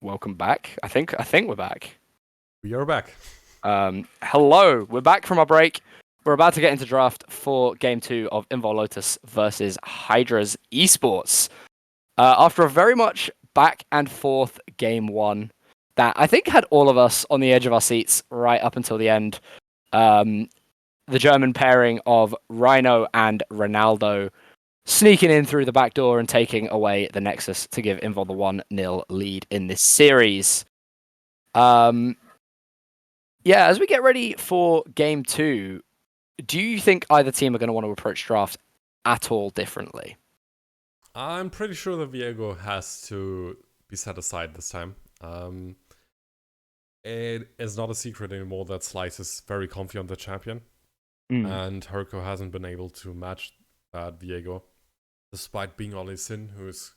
welcome back. I think we're back. We are back. Hello, we're back from our break. We're about to get into draft for Game 2 of Invul Lotus versus Hydras Esports. After a very much back and forth Game 1 that I think had all of us on the edge of our seats right up until the end. The German pairing of Rhino and Ronaldo sneaking in through the back door and taking away the Nexus to give Invul the 1-0 lead in this series. As we get ready for Game 2, do you think either team are going to want to approach draft at all differently? I'm pretty sure that Viego has to be set aside this time. It is not a secret anymore that Slice is very comfy on the champion. And Herco hasn't been able to match that Viego, despite being Oli Sin, who is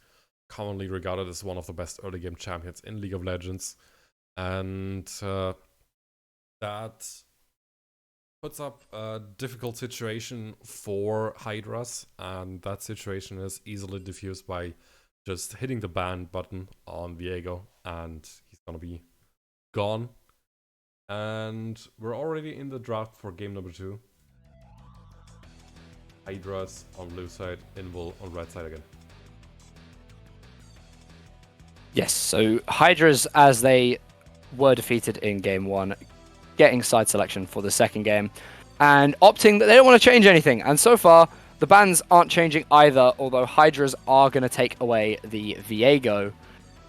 commonly regarded as one of the best early game champions in League of Legends. And that puts up a difficult situation for Hydras, and that situation is easily diffused by just hitting the ban button on Viego, and he's gonna be gone. And we're already in the draft for game number 2. Hydras on blue side, Invul on red side again. Yes, so Hydras, as they were defeated in game 1, getting side selection for the second game, and opting that they don't want to change anything. And so far, the bans aren't changing either, although Hydras are going to take away the Viego.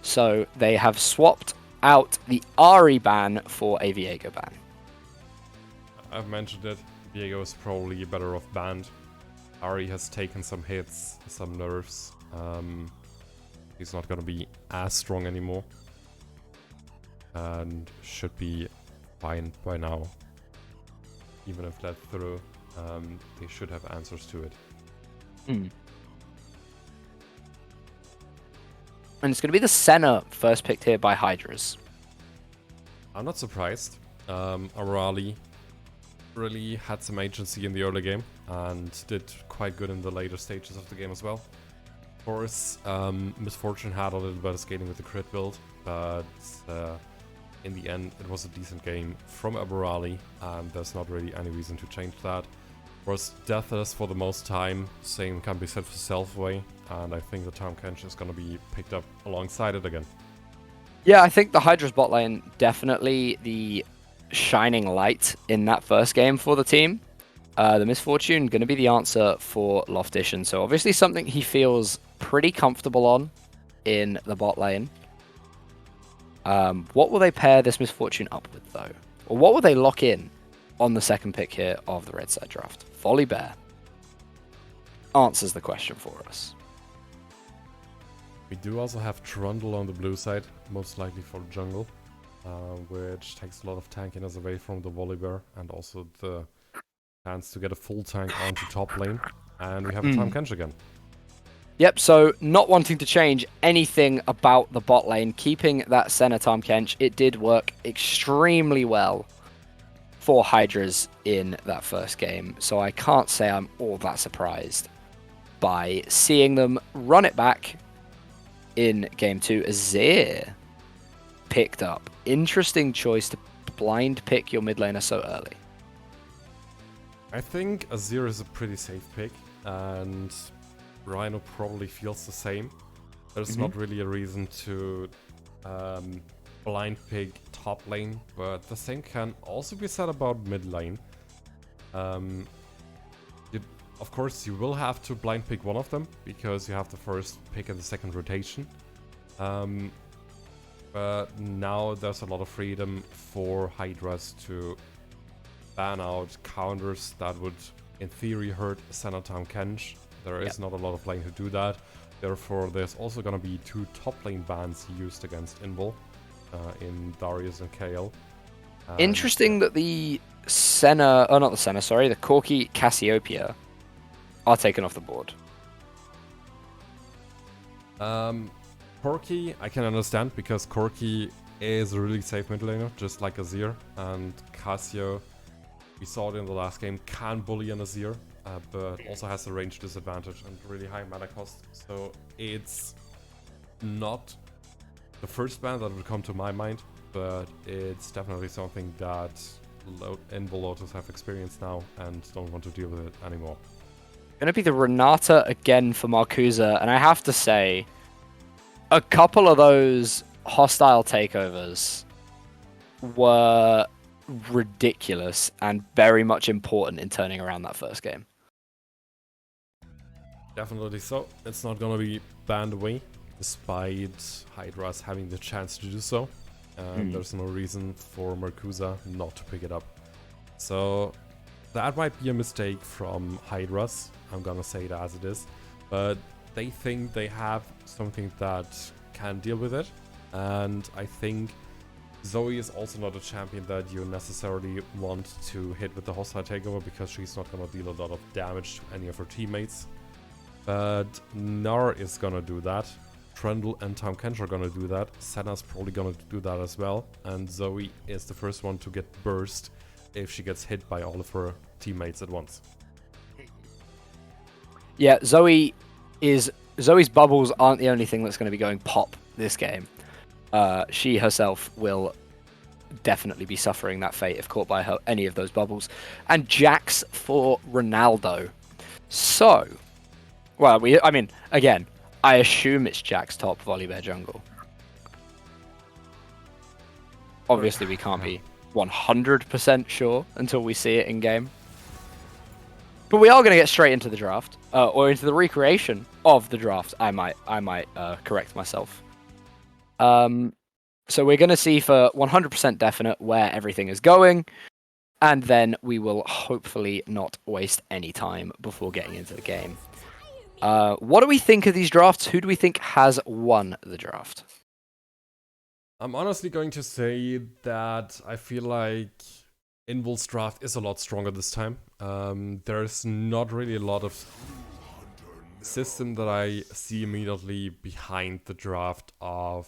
So they have swapped out the Ari ban for a Viego ban. I've mentioned it, Viego is probably better off banned. Ari has taken some hits, some nerfs. He's not gonna be as strong anymore. And should be fine by now. Even if led through, they should have answers to it. And it's going to be the Senna first picked here by Hydras. I'm not surprised. Arali really had some agency in the early game and did quite good in the later stages of the game as well. Of course, Misfortune had a little bit of skating with the crit build, but in the end it was a decent game from Aberali, and there's not really any reason to change that. Of course, Deathless for the most time, same can be said for Selfway, and I think the Tom Kench is going to be picked up alongside it again. Yeah, I think the Hydras bot lane definitely the shining light in that first game for the team. The Misfortune going to be the answer for Loftish, and so obviously something he feels pretty comfortable on in the bot lane. What will they pair this Misfortune up with, though? Or what will they lock in on the second pick here of the red side draft? Volibear answers the question for us. We do also have Trundle on the blue side, most likely for jungle, which takes a lot of tankiness away from the Volibear, and also the chance to get a full tank onto top lane. And we have a Tom Kench again. Yep, so not wanting to change anything about the bot lane, keeping that Senna Tom Kench, it did work extremely well for Hydras in that first game. So I can't say I'm all that surprised by seeing them run it back in game 2. Azir picked up. Interesting choice to blind pick your mid laner so early. I think Azir is a pretty safe pick, and Rhino probably feels the same. There's not really a reason to blind pick top lane, but the same can also be said about mid lane. Of course, you will have to blind pick one of them, because you have the first pick in the second rotation. But now there's a lot of freedom for Hydras to ban out counters that would, in theory, hurt Senna Tom Kench. There is not a lot of lane who do that. Therefore, there's also going to be 2 top lane bans used against Invul in Darius and KL. Interesting that the Senna, oh not the Senna, sorry, the Corki Cassiopeia are taken off the board. Corki, I can understand, because Corki is a really safe mid laner, just like Azir. And Cassio, we saw it in the last game, can bully an Azir, but also has a range disadvantage and really high mana cost. So it's not the first ban that would come to my mind, but it's definitely something that Invul Lotus have experienced now and don't want to deal with it anymore. Gonna be the Renata again for Marcusa, and I have to say, a couple of those hostile takeovers were ridiculous and very much important in turning around that first game. Definitely so. It's not gonna be banned away, despite Hydras having the chance to do so. And there's no reason for Marcusa not to pick it up. So that might be a mistake from Hydras. I'm gonna say it as it is. But they think they have something that can deal with it. And I think Zoe is also not a champion that you necessarily want to hit with the hostile takeover, because she's not gonna deal a lot of damage to any of her teammates. But Nar is gonna do that. Trundle and Tom Kench are gonna do that. Senna's probably gonna do that as well. And Zoe is the first one to get burst if she gets hit by all of her teammates at once. Yeah, Zoe's bubbles aren't the only thing that's going to be going pop this game. She herself will definitely be suffering that fate if caught by any of those bubbles. And Jax for Ronaldo. So, well, again, I assume it's Jax top Volibear jungle. Obviously, we can't be 100% sure until we see it in game. But we are going to get straight into the draft, or into the recreation of the draft. I might correct myself. So we're going to see for 100% definite where everything is going, and then we will hopefully not waste any time before getting into the game. What do we think of these drafts? Who do we think has won the draft? I'm honestly going to say that I feel like Invul's draft is a lot stronger this time. There's not really a lot of system that I see immediately behind the draft of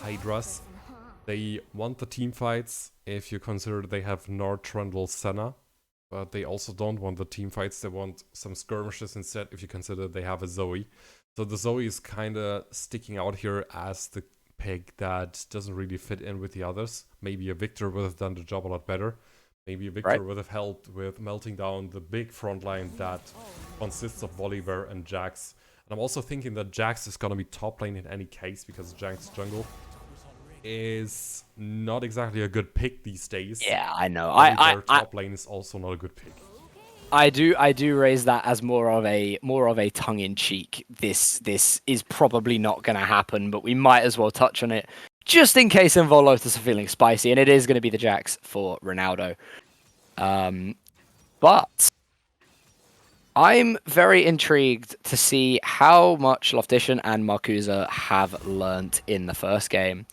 Hydras. They want the team fights if you consider they have Nord, Trundle, Senna. But they also don't want the team fights. They want some skirmishes instead if you consider they have a Zoe. So the Zoe is kind of sticking out here as the pick that doesn't really fit in with the others. Maybe a Victor would have done the job a lot better. Maybe a Victor would have helped with melting down the big front line that consists of Volibear and Jax. And I'm also thinking that Jax is going to be top lane in any case, because Jax jungle is not exactly a good pick these days. Yeah, I know. Top lane is also not a good pick. I do raise that as more of a tongue-in-cheek. This is probably not going to happen, but we might as well touch on it just in case Invul Lotus are feeling spicy, and it is going to be the Jax for Ronaldo. But I'm very intrigued to see how much Loftician and Marcusa have learnt in the first game.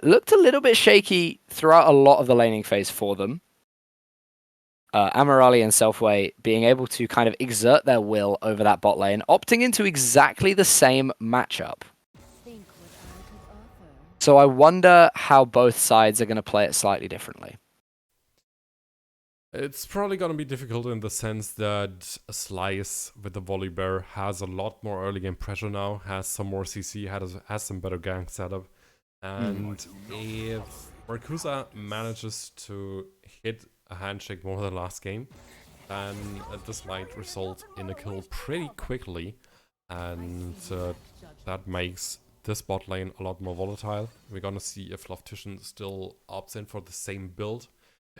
Looked a little bit shaky throughout a lot of the laning phase for them. Amirali and Selfway being able to kind of exert their will over that bot lane, opting into exactly the same matchup. So I wonder how both sides are going to play it slightly differently. It's probably going to be difficult in the sense that Slice with the Volibear has a lot more early game pressure now, has some more CC, has some better gank setup. And if Marcusa manages to hit a handshake more than last game, then this might result in a kill pretty quickly, and that makes this bot lane a lot more volatile. We're gonna see if Loftician still opts in for the same build.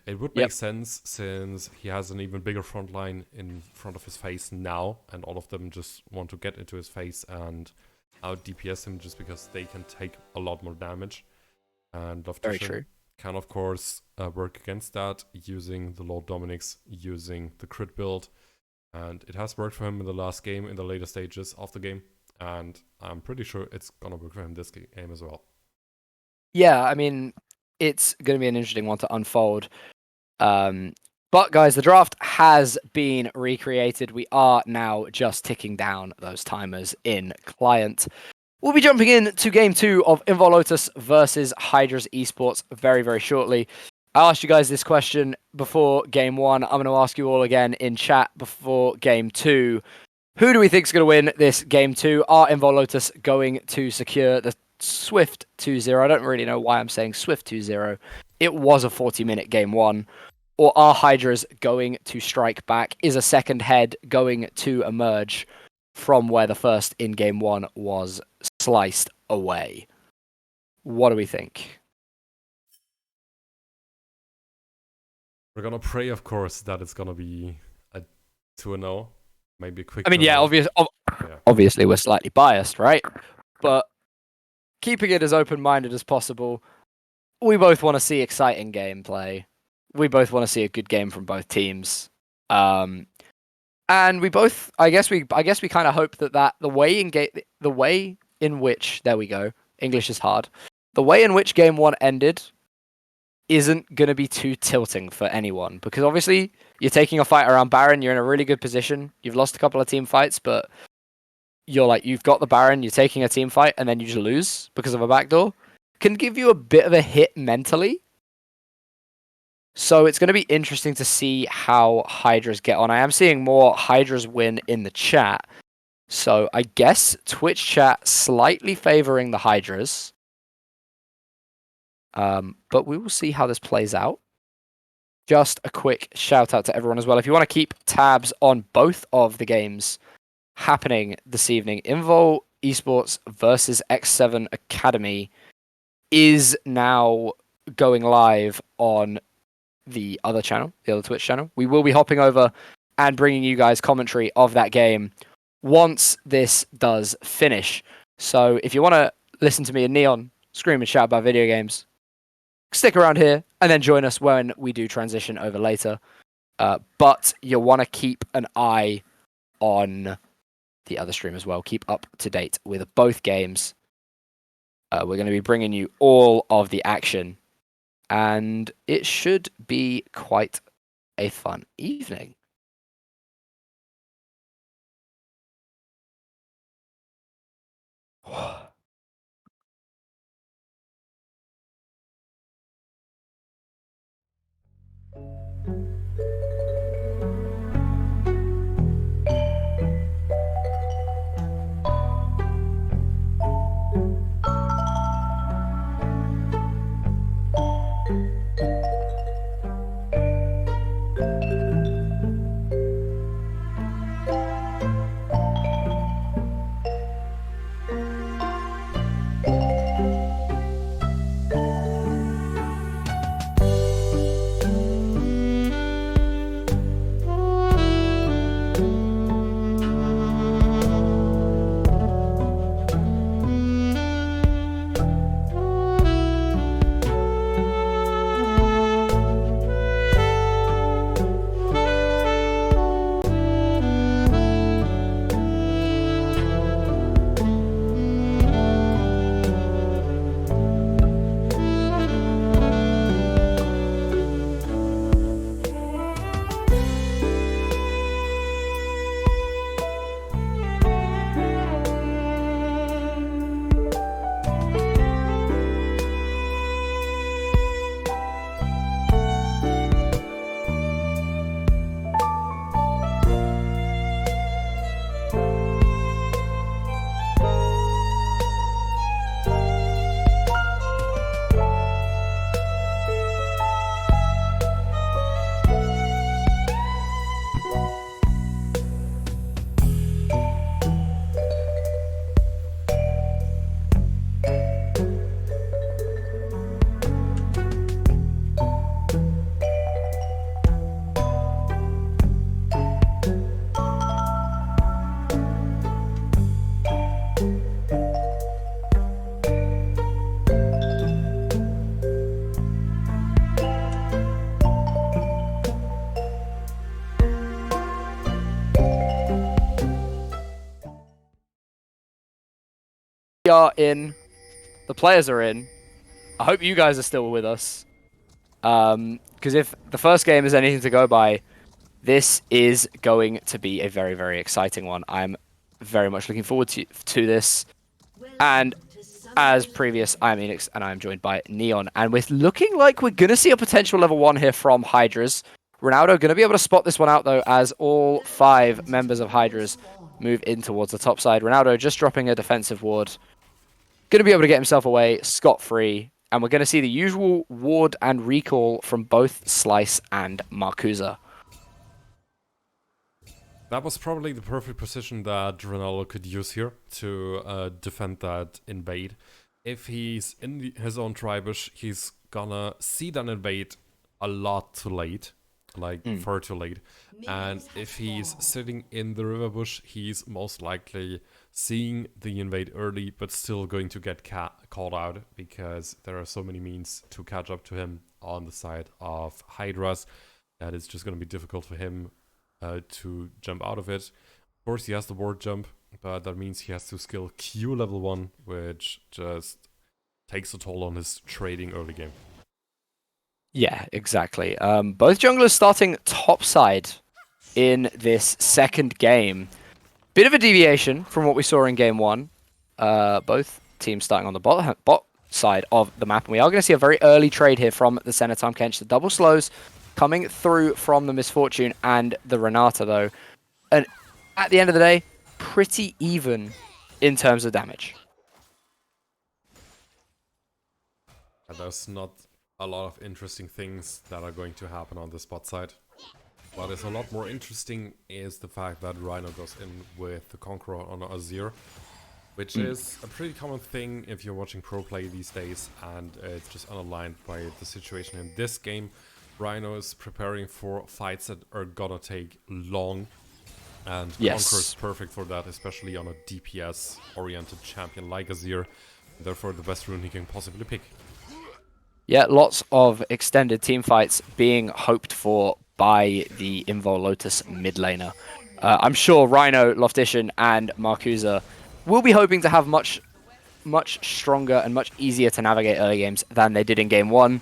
It would make sense, since he has an even bigger front line in front of his face now, and all of them just want to get into his face and out DPS him, just because they can take a lot more damage. And Loftician can of course work against that using the low Dominics, using the crit build, and it has worked for him in the last game, in the later stages of the game, and I'm pretty sure it's gonna work for him this game as well. Yeah, I mean, it's going to be an interesting one to unfold. But guys, the draft has been recreated. We are now just ticking down those timers in client. We'll be jumping in to game 2 of Invul Lotus versus Hydras Esports very, very shortly. I asked you guys this question before game 1. I'm going to ask you all again in chat before game 2. Who do we think is going to win this game 2? Are Invul Lotus going to secure the swift 2-0. I don't really know why I'm saying swift 2-0. It was a 40-minute game one. Or are Hydras going to strike back? Is a second head going to emerge from where the first in game one was sliced away? What do we think? We're gonna pray, of course, that it's gonna be a 2-0, maybe a quick. I mean, yeah, obviously we're slightly biased, right? But keeping it as open-minded as possible, we both want to see exciting gameplay. We both want to see a good game from both teams. And we both, I guess we kind of hope that the way in which, there we go, English is hard. The way in which game one ended isn't going to be too tilting for anyone, because obviously you're taking a fight around Baron, you're in a really good position, you've lost a couple of team fights, but you've got the Baron, you're taking a team fight, and then you just lose because of a backdoor. Can give you a bit of a hit mentally. So it's going to be interesting to see how Hydras get on. I am seeing more Hydras win in the chat. So I guess Twitch chat slightly favoring the Hydras. But we will see how this plays out. Just a quick shout out to everyone as well. If you want to keep tabs on both of the games happening this evening, Invul Esports versus X7 Academy is now going live on the other channel, the other Twitch channel. We will be hopping over and bringing you guys commentary of that game once this does finish. So if you want to listen to me and Neon scream and shout about video games, stick around here and then join us when we do transition over later. But you'll want to keep an eye on the other stream as well. Keep up to date with both games. We're going to be bringing you all of the action, and it should be quite a fun evening. We are in. The players are in. I hope you guys are still with us. Because if the first game is anything to go by, this is going to be a very, very exciting one. I'm very much looking forward to this. And as previous, I'm Enix, and I'm joined by Neon. And we're looking like we're going to see a potential level 1 here from Hydras. Ronaldo going to be able to spot this one out, though, as all 5 members of Hydras move in towards the top side. Ronaldo just dropping a defensive ward. going to be able to get himself away scot-free. And we're going to see the usual ward and recall from both Slice and Marcusa. That was probably the perfect position that Ronaldo could use here to defend that invade. If he's in his own tribush, he's gonna see that invade a lot too late, like far too late. And if he's sitting in the river bush, he's most likely seeing the invade early, but still going to get caught out because there are so many means to catch up to him on the side of Hydras that it's just gonna be difficult for him to jump out of it. Of course, he has the ward jump, but that means he has to skill Q level 1, which just takes a toll on his trading early game. Yeah, exactly. Both junglers starting topside in this second game. Bit of a deviation from what we saw in game 1. Both teams starting on the bot side of the map. And we are going to see a very early trade here from the center Tahm Kench. The double slows coming through from the Misfortune and the Renata, though. And at the end of the day, pretty even in terms of damage. There's not a lot of interesting things that are going to happen on the spot side. What is a lot more interesting is the fact that Rhino goes in with the Conqueror on Azir, which is a pretty common thing if you're watching pro play these days, and it's just unaligned by the situation in this game. Rhino is preparing for fights that are gonna take long, and Conqueror is perfect for that, especially on a DPS-oriented champion like Azir. Therefore, the best rune he can possibly pick. Yeah, lots of extended team fights being hoped for by the Invul Lotus mid laner. I'm sure Rhino, Loftician, and Marcusa will be hoping to have much stronger and much easier to navigate early games than they did in game 1.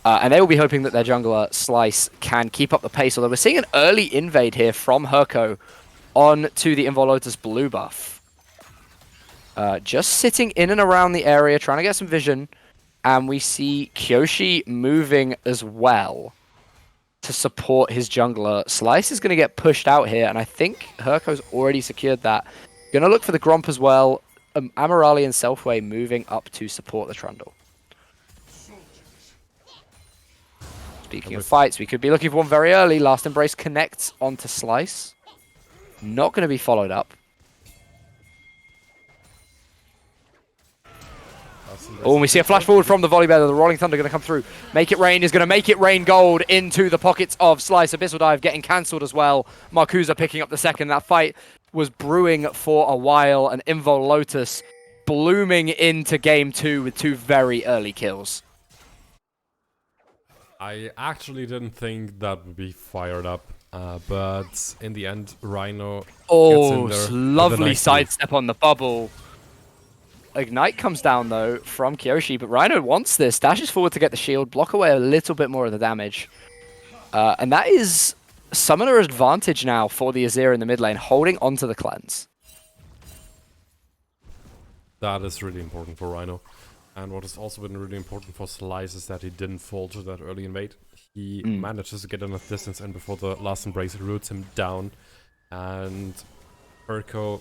And they will be hoping that their jungler, Slice, can keep up the pace. Although we're seeing an early invade here from Herco on to the Invul Lotus blue buff. Just sitting in and around the area, trying to get some vision. And we see Kyoshi moving as well to support his jungler. Slice is going to get pushed out here, and I think Herco's already secured that. Going to look for the Gromp as well. Amorali and Selfway moving up to support the Trundle. Speaking of fights, we could be looking for one very early. Last Embrace connects onto Slice. Not going to be followed up. Oh, and we see a flash forward from the volley bear. The Rolling Thunder going to come through. Make It Rain is going to make it rain gold into the pockets of Slice. Abyssal Dive getting cancelled as well. Marcusa picking up the second. That fight was brewing for a while. And Invul Lotus blooming into game 2 with 2 very early kills. I actually didn't think that would be fired up, but in the end, Rhino gets in there. Lovely sidestep on the bubble. Ignite comes down, though, from Kyoshi, but Rhino wants this. Dashes forward to get the shield, block away a little bit more of the damage. And that is summoner advantage now for the Azir in the mid lane, holding onto the cleanse. That is really important for Rhino. And what has also been really important for Slice is that he didn't fall to that early invade. He manages to get enough distance in before the last Embrace roots him down. And Herco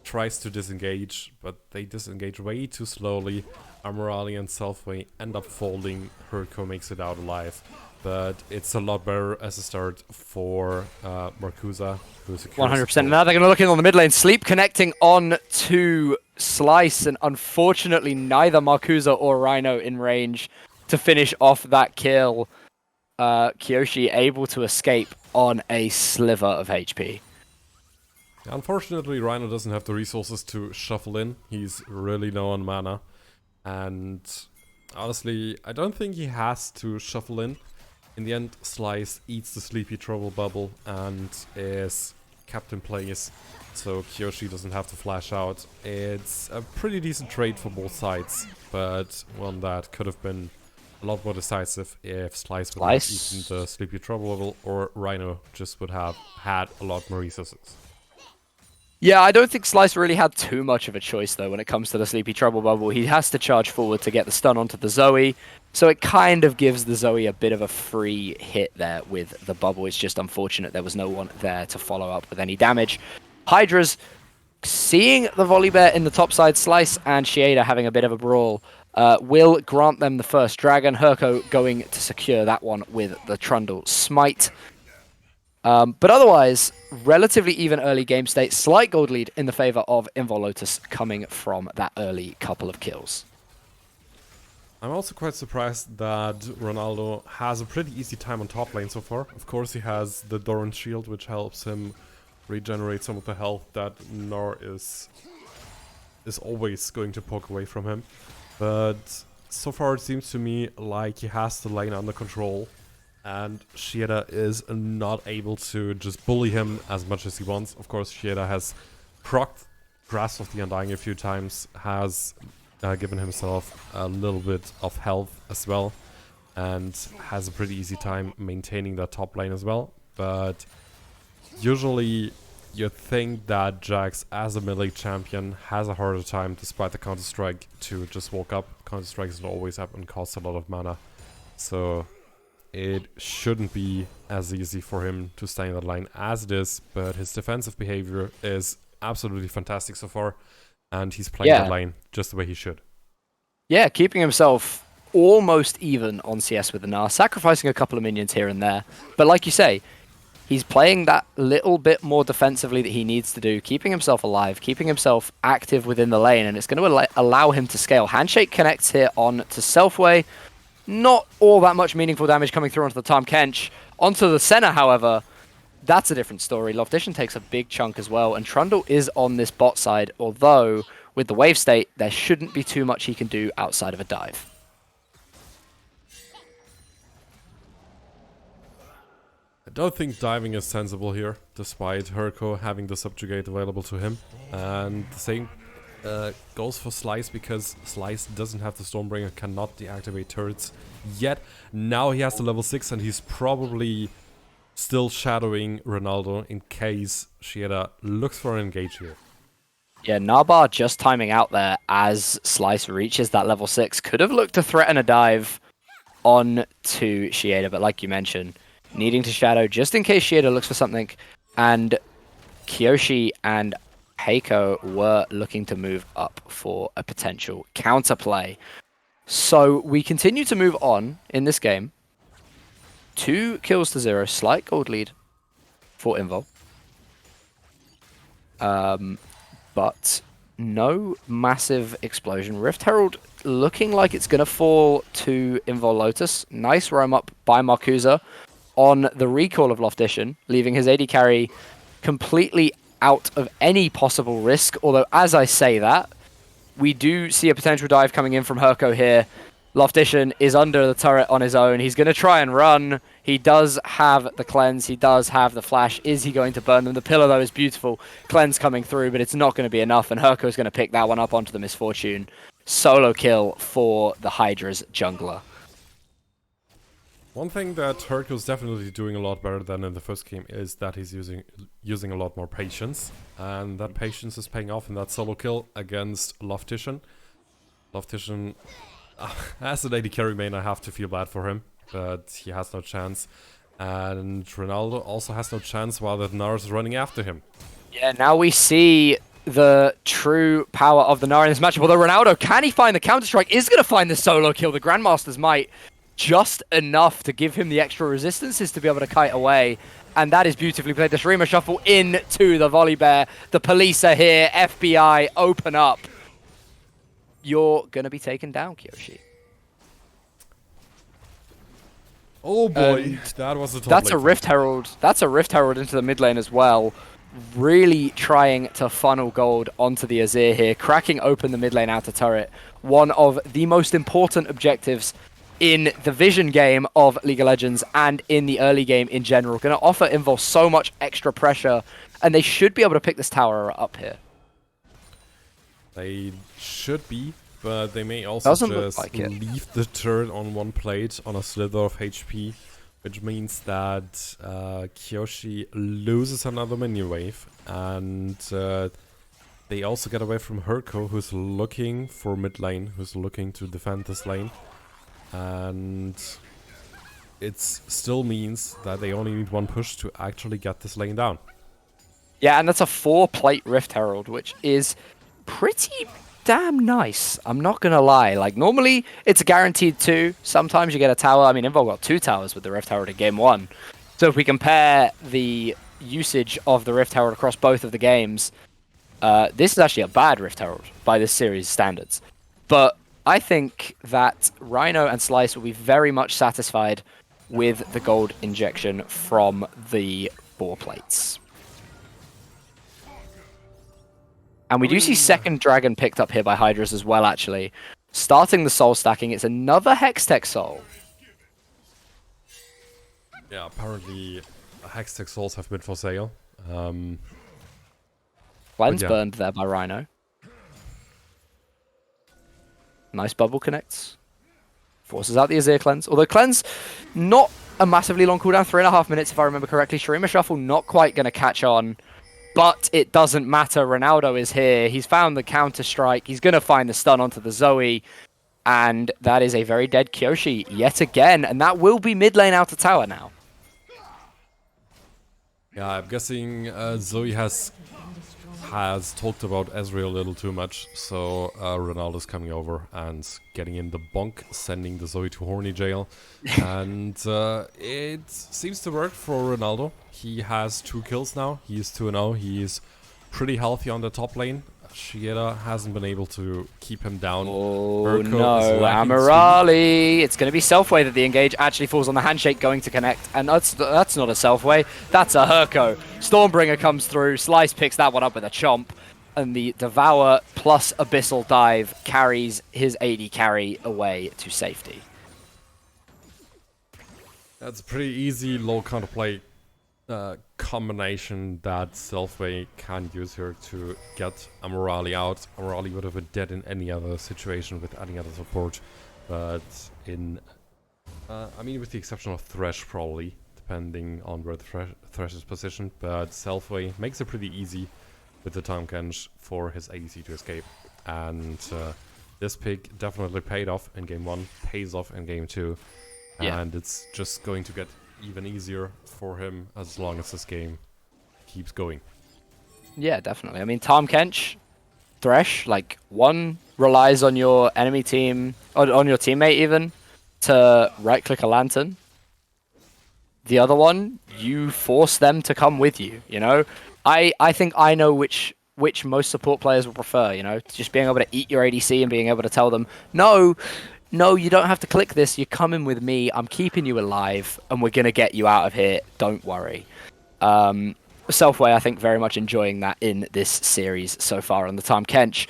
tries to disengage, but they disengage way too slowly. Amorali and Selfway end up folding. Herco makes it out alive. But it's a lot better as a start for Marcusa, who secures 100%. Now they're going to look in on the mid lane. Sleep connecting on to Slice, and unfortunately neither Marcusa or Rhino in range to finish off that kill. Kyoshi able to escape on a sliver of HP. Unfortunately, Rhino doesn't have the resources to shuffle in. He's really low on mana. And honestly, I don't think he has to shuffle in. In the end, Slice eats the Sleepy Trouble bubble and is kept in place, so Kyoshi doesn't have to flash out. It's a pretty decent trade for both sides, but one that could have been a lot more decisive if Slice would have eaten the Sleepy Trouble bubble, or Rhino just would have had a lot more resources. Yeah, I don't think Slice really had too much of a choice, though, when it comes to the Sleepy Trouble bubble. He has to charge forward to get the stun onto the Zoe, so it kind of gives the Zoe a bit of a free hit there with the bubble. It's just unfortunate there was no one there to follow up with any damage. Hydras seeing the Volibear in the top side, Slice and Shieda having a bit of a brawl will grant them the first dragon. Herko going to secure that one with the Trundle Smite. But otherwise, relatively even early game state. Slight gold lead in the favor of Invul Lotus coming from that early couple of kills. I'm also quite surprised that Ronaldo has a pretty easy time on top lane so far. Of course, he has the Doran shield, which helps him regenerate some of the health that Gnar is always going to poke away from him. But so far it seems to me like he has the lane under control, and Shieda is not able to just bully him as much as he wants. Of course, Shieda has procced Grasp of the Undying a few times, has given himself a little bit of health as well, and has a pretty easy time maintaining that top lane as well. But usually you'd think that Jax, as a mid-lane champion, has a harder time, despite the Counter-Strike, to just walk up. Counter-Strike is always up and costs a lot of mana, so it shouldn't be as easy for him to stay in that line as it is. But his defensive behavior is absolutely fantastic so far, and he's playing that lane just the way he should. Yeah, keeping himself almost even on CS with the Gnar, sacrificing a couple of minions here and there. But like you say, he's playing that little bit more defensively that he needs to do, keeping himself alive, keeping himself active within the lane, and it's going to allow him to scale. Handshake connects here on to Selfway. Not all that much meaningful damage coming through onto the Tahm Kench. Onto the Senna, however, that's a different story. Loftition takes a big chunk as well, and Trundle is on this bot side, although with the wave state, there shouldn't be too much he can do outside of a dive. I don't think diving is sensible here, despite Herko having the Subjugate available to him. And the same goes for Slice, because Slice doesn't have the Stormbringer, cannot deactivate turrets yet. Now he has the level 6, and he's probably still shadowing Ronaldo in case Shieda looks for an engage here. Yeah, Narbar just timing out there as Slice reaches that level 6. Could have looked to threaten a dive on to Shieda, but like you mentioned, needing to shadow just in case Shieda looks for something. And Kyoshi and Heiko were looking to move up for a potential counterplay. So we continue to move on in this game. 2 kills to 0, slight gold lead for Invul. But no massive explosion. Rift Herald looking like it's going to fall to Invul Lotus. Nice roam up by Marcusa on the recall of Loftition, leaving his AD carry completely out of any possible risk. Although, as I say that, we do see a potential dive coming in from Herko here. Loftition is under the turret on his own. He's going to try and run. He does have the cleanse. He does have the flash. Is he going to burn them? The pillar, though, is beautiful. Cleanse coming through, but it's not going to be enough. And Herko's going to pick that one up onto the Misfortune. Solo kill for the Hydras jungler. One thing that Herko's definitely doing a lot better than in the first game is that he's using a lot more patience. And that patience is paying off in that solo kill against Loftition. Loftition, as an AD carry main, I have to feel bad for him, but he has no chance. And Ronaldo also has no chance while the Gnar is running after him. Yeah, now we see the true power of the Gnar in this matchup. Although Ronaldo, can he find the Counter-Strike? Is going to find the solo kill. The Grandmasters might. Just enough to give him the extra resistances to be able to kite away. And that is beautifully played. The Shurima shuffle into the Volibear. The police are here. FBI, open up. You're going to be taken down, Kyoshi. Oh boy, that was a top That's lane a Rift Herald. That's a Rift Herald into the mid lane as well. Really trying to funnel gold onto the Azir here. Cracking open the mid lane outer turret. One of the most important objectives in the Vision game of League of Legends and in the early game in general. Going to offer Invul so much extra pressure, and they should be able to pick this tower up here. They should be, but they may also just leave the turret on one plate on a slither of HP, which means that Kyoshi loses another minion wave, and they also get away from Herko, who's looking for mid lane, who's looking to defend this lane. And it still means that they only need one push to actually get this lane down. Yeah, and that's a 4-plate Rift Herald, which is pretty damn nice. I'm not gonna lie. Like, normally it's a guaranteed 2. Sometimes you get a tower. I mean, Invul got 2 towers with the Rift Herald in game 1. So if we compare the usage of the Rift Herald across both of the games, this is actually a bad Rift Herald by this series' standards. But I think that Rhino and Slice will be very much satisfied with the gold injection from the 4 plates. And we do see second dragon picked up here by Hydras as well, actually. Starting the soul stacking, it's another Hextech soul. Yeah, apparently Hextech souls have been for sale. Cleanse burned there by Rhino. Nice bubble connects. Forces out the Azir cleanse. Although cleanse, not a massively long cooldown, 3.5 minutes if I remember correctly. Shurima Shuffle not quite going to catch on. But it doesn't matter. Ronaldo is here. He's found the counter-strike. He's going to find the stun onto the Zoe. And that is a very dead Kyoshi yet again. And that will be mid lane out of tower now. Yeah, I'm guessing Zoe has talked about Ezreal a little too much. So Ronaldo's coming over and getting in the bonk, sending the Zoe to horny jail. And it seems to work for Ronaldo. He has 2 kills now. He is 2-0. He is pretty healthy on the top lane. Shieda hasn't been able to keep him down. Oh no, Amirali! It's going to be Selfway that the engage actually falls on the handshake going to connect. And that's not a Selfway, that's a Herco. Stormbringer comes through, Slice picks that one up with a chomp. And the Devour plus Abyssal Dive carries his AD carry away to safety. That's a pretty easy low counterplay combination that Selfway can use here to get Amirali out. Amirali would have been dead in any other situation with any other support, but in I mean, with the exception of Thresh probably, depending on where the Thresh is positioned, but Selfway makes it pretty easy with the Tahm Kench for his ADC to escape. And this pick definitely paid off in game 1, pays off in game 2, and it's just going to get even easier for him as long as this game keeps going. Yeah, definitely. I mean, Tahm Kench, Thresh, like, one relies on your enemy team, on your teammate even, to right-click a lantern. The other one, you force them to come with you, you know? I think I know which most support players will prefer, you know? Just being able to eat your ADC and being able to tell them, no, you don't have to click this, you're coming with me, I'm keeping you alive, and we're going to get you out of here, don't worry. Selfway, I think, very much enjoying that in this series so far on the Tahm Kench.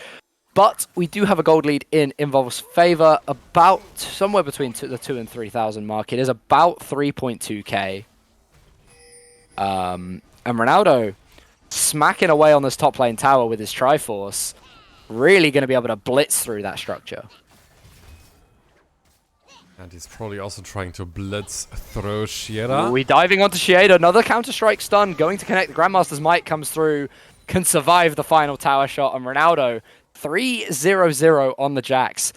But we do have a gold lead in Invul's favour, about somewhere between the 2,000 and 3,000 mark. It is about 3.2k. And Ronaldo smacking away on this top lane tower with his Triforce, really going to be able to blitz through that structure. And he's probably also trying to blitz through Shieda. We diving onto Shieda, another counter-strike stun, going to connect. The Grandmaster's Might comes through, can survive the final tower shot, and Ronaldo 3-0-0 on the Jax.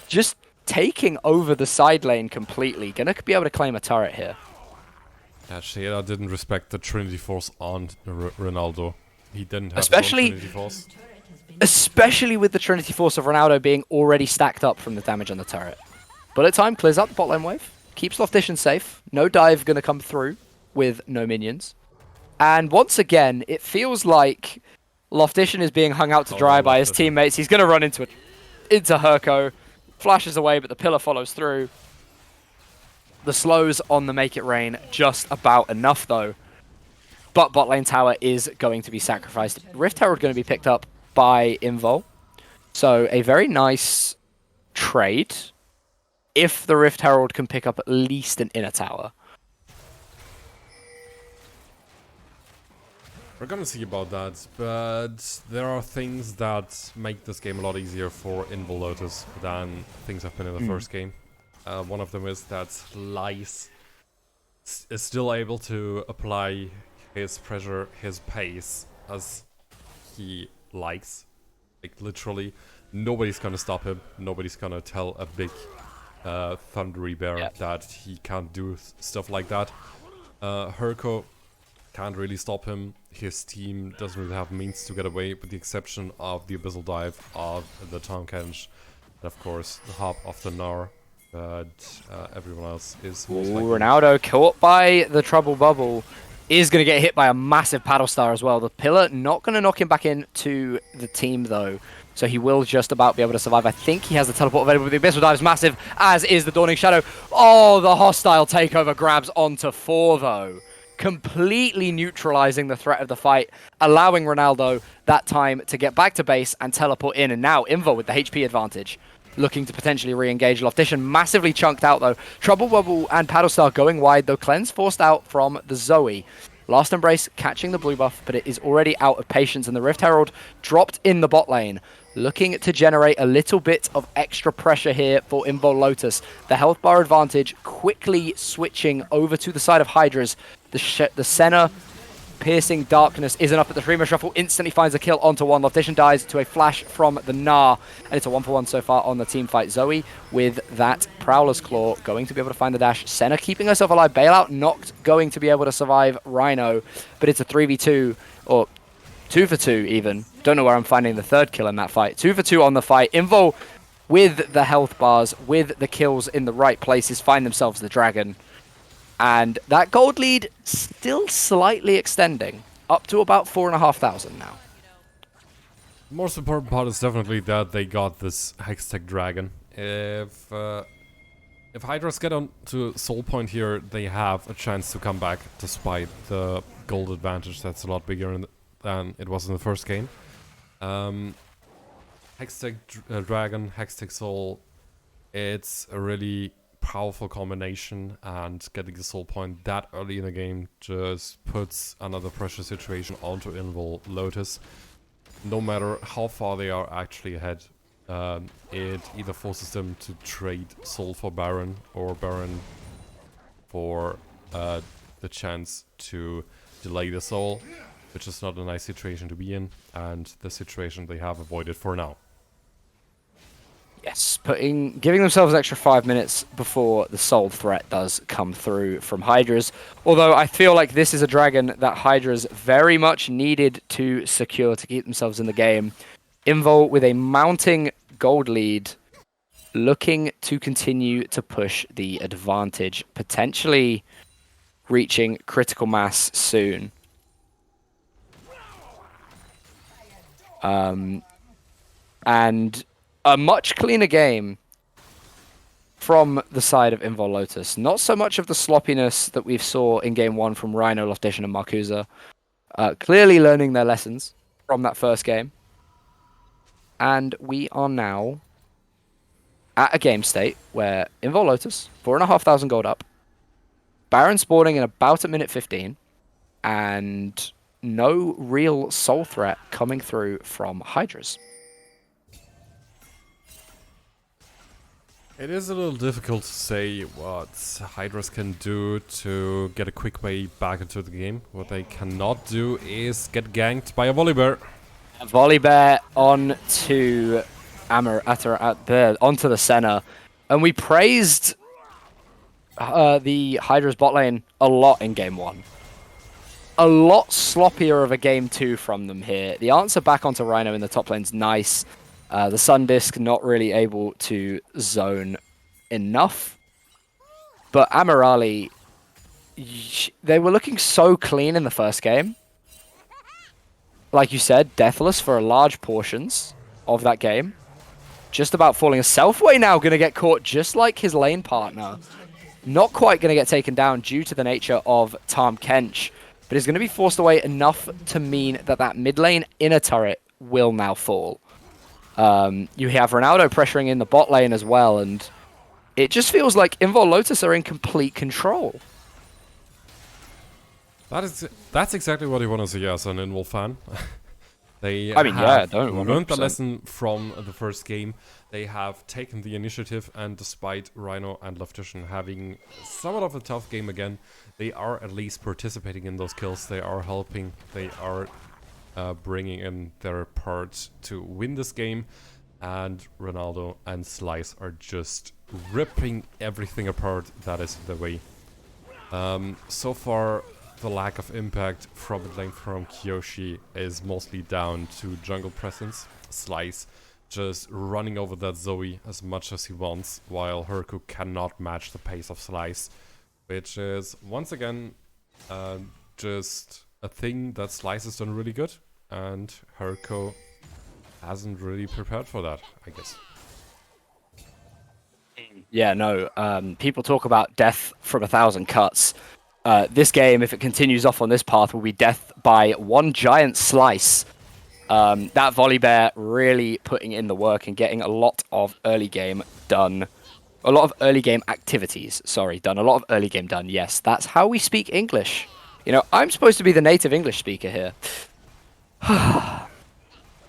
Just taking over the side lane completely. Gonna be able to claim a turret here. Yeah, Shieda didn't respect the Trinity Force on Ronaldo. He didn't have especially, Trinity Force. Especially with the Trinity Force of Ronaldo being already stacked up from the damage on the turret. Bullet time clears out the bot lane wave. Keeps Loftition safe. No dive gonna come through with no minions. And once again, it feels like Loftition is being hung out to dry by his teammates. He's gonna run into Herco. Flashes away, but the pillar follows through. The slows on the Make It Rain just about enough though. But bot lane tower is going to be sacrificed. Rift Herald going to be picked up by Invul. So a very nice trade if the Rift Herald can pick up at least an inner tower. We're gonna see about that, but there are things that make this game a lot easier for Invul Lotus than things have been in the first game. One of them is that Slice is still able to apply his pressure, his pace, as he likes. Like, literally, nobody's gonna stop him. Nobody's gonna tell a big Thundery Bear that he can't do stuff like that. Herco can't really stop him. his team doesn't really have means to get away, with the exception of the Abyssal Dive of the Tom Kench, and of course the Hop of the Gnar. But everyone else is most likely... Ronaldo caught by the Trouble Bubble is going to get hit by a massive Paddle Star as well. The Pillar not going to knock him back into the team though, so he will just about be able to survive. I think he has the teleport available, but the Abyssal Dive is massive, as is the Dawning Shadow. Oh, the hostile takeover grabs onto 4 though, completely neutralizing the threat of the fight, allowing Ronaldo that time to get back to base and teleport in. And now Invul with the HP advantage, looking to potentially re-engage. Loftition massively chunked out though. Trouble Bubble and Paddle Star going wide though. Cleanse forced out from the Zoe. Last Embrace catching the blue buff, but it is already out of patience, and the Rift Herald dropped in the bot lane, looking to generate a little bit of extra pressure here for Invul Lotus. The health bar advantage quickly switching over to the side of Hydras. The Senna piercing darkness is enough, but the Shreema Shuffle instantly finds a kill onto one. Loftition dies to a flash from the Gnar, and it's a 1-for-1 so far on the team fight. Zoe with that Prowler's Claw going to be able to find the dash. Senna keeping herself alive. Bailout not going to be able to survive Rhino, but it's a 3v2, or 2-for-2 even. Don't know where I'm finding the third kill in that fight. 2-for-2 on the fight. Invul with the health bars, with the kills in the right places, find themselves the dragon. And that gold lead still slightly extending, up to about 4,500 now. The most important part is definitely that they got this Hextech Dragon. If Hydras get on to Soul Point here, they have a chance to come back, despite the gold advantage that's a lot bigger than it was in the first game. Hextech Dragon, Hextech Soul, it's a really powerful combination, and getting the Soul Point that early in the game just puts another pressure situation onto Invul Lotus. No matter how far they are actually ahead, it either forces them to trade Soul for Baron, or Baron for the chance to delay the Soul, which is not a nice situation to be in, and the situation they have avoided for now. Yes, giving themselves an extra 5 minutes before the Soul threat does come through from Hydras. Although I feel like this is a dragon that Hydras very much needed to secure to keep themselves in the game. Invul with a mounting gold lead, looking to continue to push the advantage, potentially reaching critical mass soon. And a much cleaner game from the side of Invul Lotus. Not so much of the sloppiness that we saw in Game 1 from Rhino, Loftition, and Marcusa. Clearly learning their lessons from that first game. And we are now at a game state where Invul Lotus, 4,500 gold up, Baron spawning in about a minute 15, and no real soul threat coming through from Hydras. It is a little difficult to say what Hydras can do to get a quick way back into the game. What they cannot do is get ganked by a Volibear. A Volibear onto onto the Senna. And we praised the Hydra's bot lane a lot in Game 1. A lot sloppier of a Game 2 from them here. The answer back onto Rhino in the top lane's nice. The Sun Disc not really able to zone enough. But Amirali, they were looking so clean in the first game. Like you said, deathless for large portions of that game. Just about falling. A Selfway now going to get caught just like his lane partner. Not quite going to get taken down due to the nature of Tom Kench. But is going to be forced away enough to mean that that mid lane inner turret will now fall. You have Ronaldo pressuring in the bot lane as well, and it just feels like Invul Lotus are in complete control. That's exactly what you want to see as an Invul fan. They learned the lesson from the first game. They have taken the initiative, and despite Rhino and Loftition having somewhat of a tough game again, they are at least participating in those kills. They are helping. They are bringing in their part to win this game, and Ronaldo and Slice are just ripping everything apart that is in the way. So far, the lack of impact from the lane from Kyoshi is mostly down to jungle presence. Slice just running over that Zoe as much as he wants, while Herku cannot match the pace of Slice, which is, once again, just a thing that Slice has done really good, and Herku hasn't really prepared for that, I guess. Yeah, no, people talk about death from 1,000 cuts. This game, if it continues off on this path, will be death by one giant slice. That Volibear really putting in the work and getting a lot of early game done. A lot of early game activities, sorry, done. A lot of early game done, yes. That's how we speak English. You know, I'm supposed to be the native English speaker here. Oh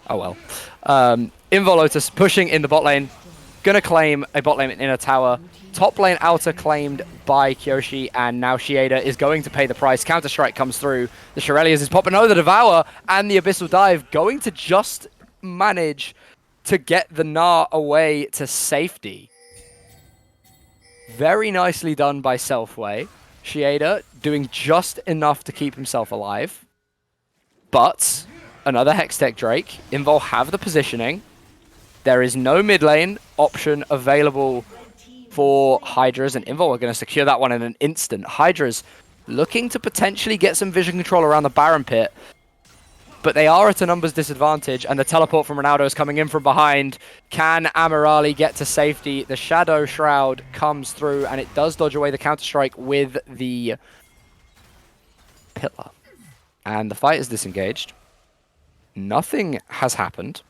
well. Invul Lotus pushing in the bot lane. Gonna claim a bot lane in a tower. Top lane outer claimed by Kyoshi, and now Shieda is going to pay the price. Counter-Strike comes through. The Shirelias is popping. Oh, the Devour and the Abyssal Dive going to just manage to get the Gnar away to safety. Very nicely done by Selfway. Shieda doing just enough to keep himself alive. But another Hextech Drake. Invul have the positioning. There is no mid lane option available for Hydras, and Invul are going to secure that one in an instant. Hydras looking to potentially get some vision control around the Baron pit, but they are at a numbers disadvantage, and the teleport from Ronaldo is coming in from behind. Can Amirali get to safety? The Shadow Shroud comes through, and it does dodge away the Counter-Strike with the Pillar. And the fight is disengaged. Nothing has happened.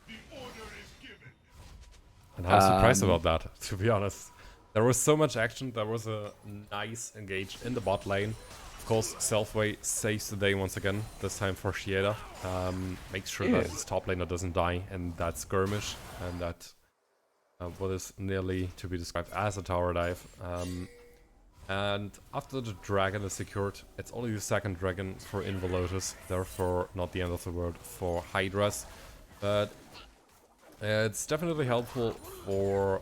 And I'm surprised about that, to be honest. There was so much action. There was a nice engage in the bot lane. Of course, Selfway saves the day once again, this time for Shieda. Makes sure that his top laner doesn't die in that skirmish, and that what is nearly to be described as a tower dive. And after the dragon is secured, it's only the second dragon for Invul Lotus, therefore not the end of the world for Hydras. But it's definitely helpful for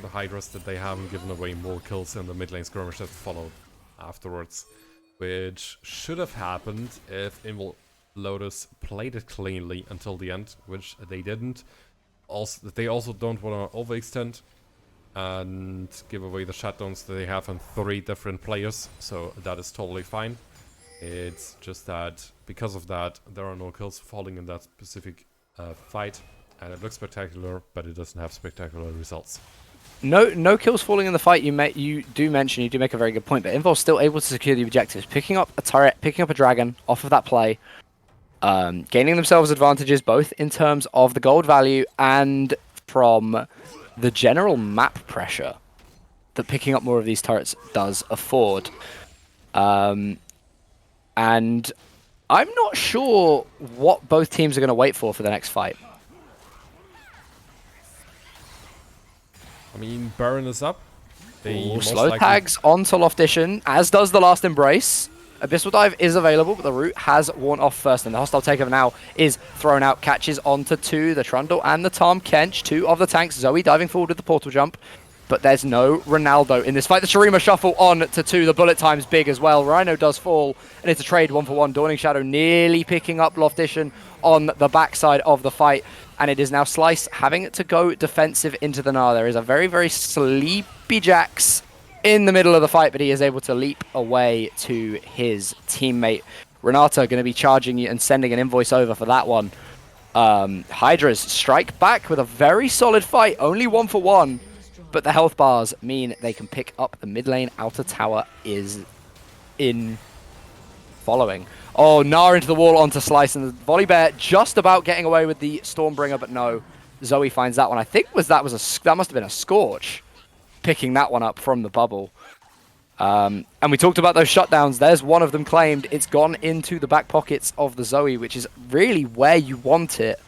the Hydras that they haven't given away more kills in the mid lane skirmish that followed afterwards, which should have happened if Invul Lotus played it cleanly until the end, which they didn't. Also, they also don't want to overextend and give away the shutdowns that they have on 3 different players, so that is totally fine. It's just that because of that, there are no kills falling in that specific fight, and it looks spectacular, but it doesn't have spectacular results. No kills falling in the fight. You do make a very good point, but Invul's still able to secure the objectives, picking up a turret, picking up a dragon off of that play, gaining themselves advantages both in terms of the gold value and from the general map pressure that picking up more of these turrets does afford. And I'm not sure what both teams are going to wait for the next fight. I mean, Baron is up. Slow tags onto Loftition, as does the last Embrace. Abyssal Dive is available, but the root has worn off first, and the hostile takeover now is thrown out. Catches onto 2, the Trundle and the Tom Kench, 2 of the tanks. Zoe diving forward with the portal jump, but there's no Ronaldo in this fight. The Shurima shuffle on to 2, the bullet time's big as well. Rhino does fall, and it's a trade 1-for-1. Dawning Shadow nearly picking up Loftition on the backside of the fight, and it is now Slice having to go defensive into the Gnar. There is a very, very sleepy Jax in the middle of the fight, but he is able to leap away to his teammate. Renata going to be charging you and sending an invoice over for that one. Hydras strike back with a very solid fight, only 1-for-1, but the health bars mean they can pick up the mid lane. Outer tower is in following. Oh, Gnar into the wall onto Slice, and the Volibear just about getting away with the Stormbringer, but no. Zoe finds that one. I think that must have been a Scorch, picking that one up from the bubble. And we talked about those shutdowns. There's one of them claimed. It's gone into the back pockets of the Zoe, which is really where you want it.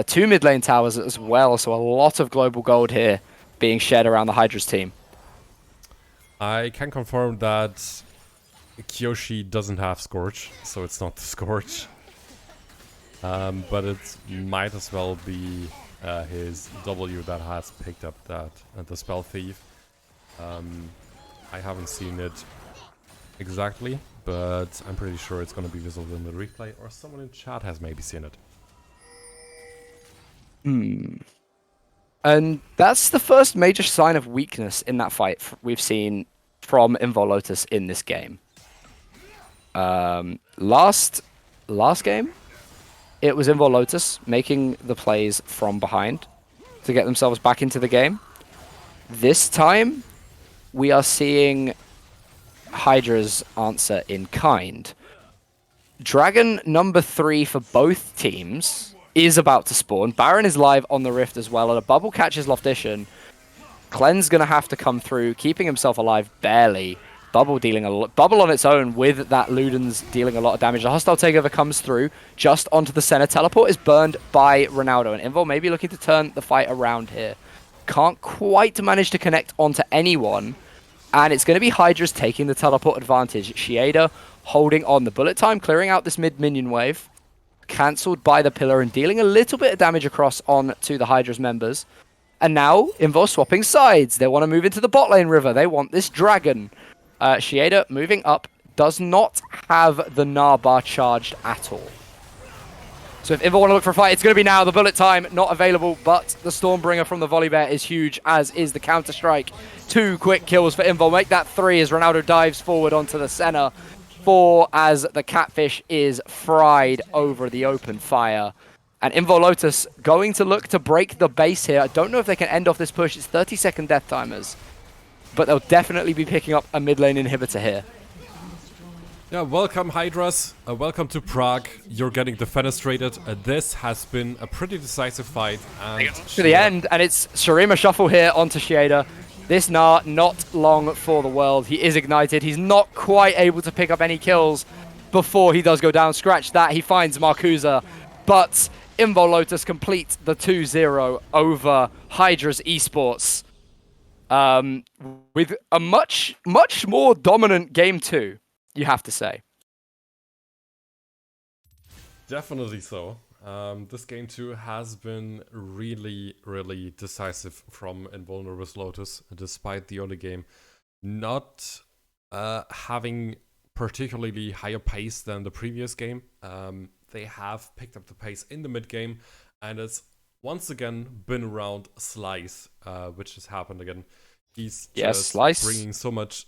2 mid lane towers as well, so a lot of global gold here being shared around the Hydras team. I can confirm that Kyoshi doesn't have Scorch, so it's not the Scorch. But it might as well be his W that has picked up that the Spell Thief. I haven't seen it exactly, but I'm pretty sure it's going to be visible in the replay, or someone in chat has maybe seen it. And that's the first major sign of weakness in that fight we've seen from Invul Lotus in this game. Last game, it was Invul Lotus making the plays from behind to get themselves back into the game. This time, we are seeing Hydras answer in kind. Dragon number 3 for both teams is about to spawn. Baron is live on the Rift as well, and a bubble catches Loftition. Clean's going to have to come through, keeping himself alive barely. Bubble dealing a lot. Bubble on its own with that Luden's dealing a lot of damage. The hostile takeover comes through just onto the center. Teleport is burned by Ronaldo, and Invul may be looking to turn the fight around here. Can't quite manage to connect onto anyone, and it's going to be Hydras taking the teleport advantage. Shieda holding on the bullet time, clearing out this mid minion wave. Cancelled by the pillar and dealing a little bit of damage across on to the Hydras members. And now, Invul swapping sides. They want to move into the bot lane river. They want this dragon. Shieda moving up, does not have the Gnar bar charged at all. So if Invul want to look for a fight, it's going to be now. The bullet time not available, but the Stormbringer from the Volley Bear is huge, as is the Counter-Strike. 2 quick kills for Invul. Make that 3 as Ronaldo dives forward onto the center. 4 as the Catfish is fried over the open fire. And Invul Lotus going to look to break the base here. I don't know if they can end off this push. It's 30-second death timers. But they'll definitely be picking up a mid lane inhibitor here. Yeah, welcome Hydras. Welcome to Prague. You're getting defenestrated. This has been a pretty decisive fight. And to the end, and it's Shurima Shuffle here onto Shieda. This Gnar, not long for the world. He is ignited. He's not quite able to pick up any kills before he does go down. Scratch that. He finds Marcusa. But Invul Lotus complete the 2-0 over Hydras Esports. With a much more dominant game 2, you have to say. Definitely so. This game 2 has been really decisive from Invulnerables Lotus, despite the early game not having particularly higher pace than the previous game. They have picked up the pace in the mid game, and it's once again been around Slice, which has happened again. He's just bringing so much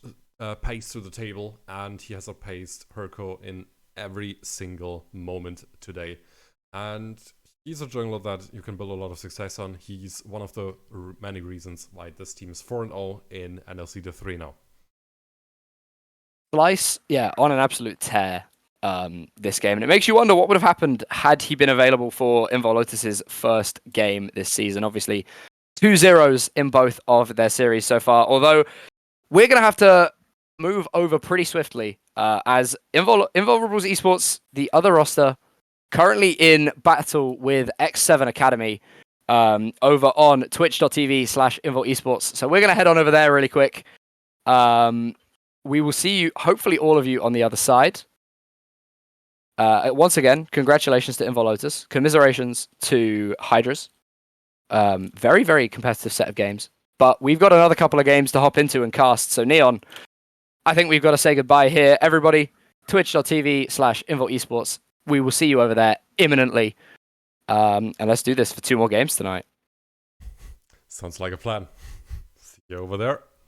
pace to the table, and he has outpaced Herco in every single moment today. And he's a jungler that you can build a lot of success on. He's one of the many reasons why this team is 4-0 in NLC to 3 now. Slice, yeah, on an absolute tear this game. And it makes you wonder what would have happened had he been available for Invul Lotus's first game this season. Obviously, 2-0s in both of their series so far. Although, we're going to have to move over pretty swiftly as Invulnerables Esports, the other roster, currently in battle with X7 Academy over on twitch.tv/Invul Esports. So we're going to head on over there really quick. We will see you, hopefully all of you, on the other side. Once again, congratulations to Invul Lotus. Commiserations to Hydras. Very competitive set of games. But we've got another couple of games to hop into and cast. So Neon, I think we've got to say goodbye here. Everybody, twitch.tv/Invul Esports. We will see you over there imminently. And let's do this for 2 more games tonight. Sounds like a plan. See you over there.